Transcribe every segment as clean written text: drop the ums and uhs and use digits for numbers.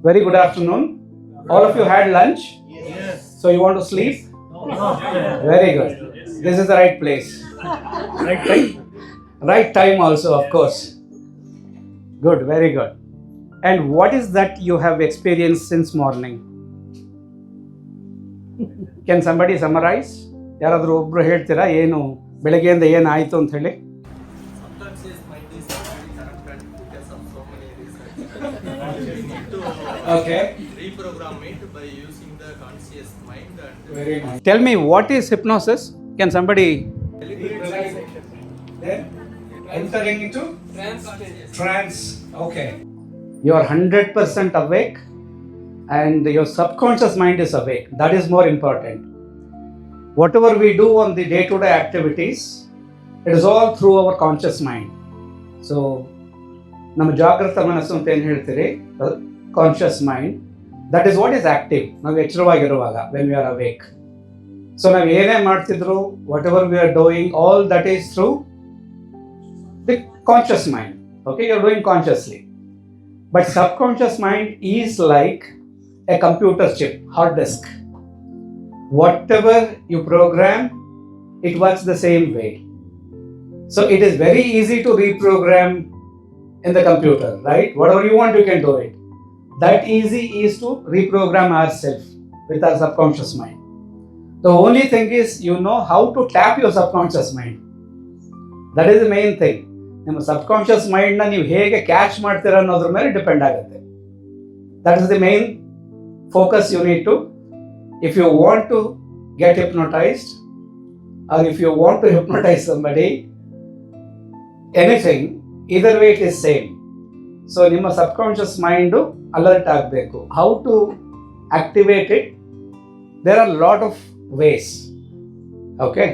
Very good afternoon. All of you had lunch? Yes. So you want to sleep? No. Very good. This is the right place. Right time also, of course. Good, very good. And what is that you have experienced since morning? Can somebody summarize? ಯಾರಾದರೂ ಒಬ್ರು ಹೇಳ್ತೀರಾ ಏನು ಬೆಳಗ್ಗೆಯಿಂದ ಏನು ಆಯಿತು ಅಂತ ಹೇಳಿ? Subconscious mind is already corrupted because of so many reasons. We need to Okay. reprogram it by using the conscious mind and Very nice. Tell me, what is hypnosis? Can somebody? Then entering into trance. Okay. You are 100% awake and your subconscious mind is awake. That is more important. Whatever we do on the day-to-day activities, it is all through our conscious mind. So, ನಮ್ಮ ಜಾಗೃತ ಮನಸ್ಸು ಅಂತ ಏನು ಹೇಳ್ತೀರಿ, conscious mind, that is what is active. ನಾವು ಎಚ್ಚರವಾಗಿರುವಾಗ when we are awake. So ನಾವು ಏನೇ ಮಾಡ್ತಿದ್ರು, whatever we are doing, all that is through the conscious mind. Okay, you are doing consciously. But subconscious mind is like a computer chip, hard disk. Whatever you program, it works the same way. So it is very easy to reprogram in the computer, right? Whatever you want, you can do it. That easy is to reprogram ourselves with our subconscious mind. The only thing is, you know how to tap your subconscious mind. That is the main thing. ನಿಮ್ಮ subconscious ಮೈಂಡ್ನ ನೀವು ಹೇಗೆ catch ಮಾಡ್ತೀರಾ ಅನ್ನೋದ್ರ ಮೇಲೆ depend ಆಗುತ್ತೆ. That is the main focus you need to. If you want to get hypnotized or if you want to hypnotize somebody, anything, either way it is same. So ನಿಮ್ಮ subconscious mind alert ಆಗಬೇಕು. How to activate it? There are a lot of ways. Okay?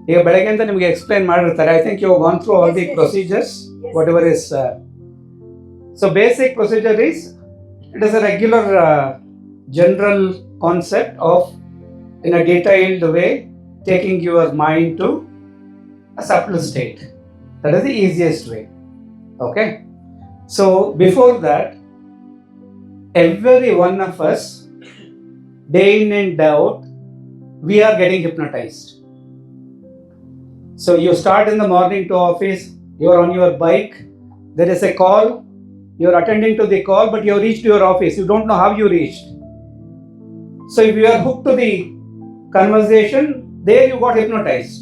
ಈಗ ಬೆಳಗ್ಗೆಯಿಂದ ನಿಮಗೆ explain ಮಾಡಿರ್ತಾರೆ. I think you have gone through all the procedures, whatever is. So basic procedure is, it is a regular general concept of, in a detailed way, taking your mind to a subtle state. That is the easiest way. Okay? So before that, every one of us, day in and day out, we are getting hypnotized. So you start in the morning to office, you are on your bike, there is a call, you are attending to the call, but you have reached your office, you don't know how you reached. So if you are hooked to the conversation, there you got hypnotized.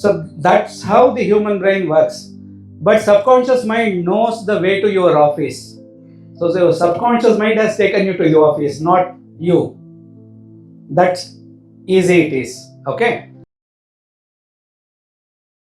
So that's how the human brain works. But subconscious mind knows the way to your office. So your subconscious mind has taken you to your office, not you. That's easy it is. Okay.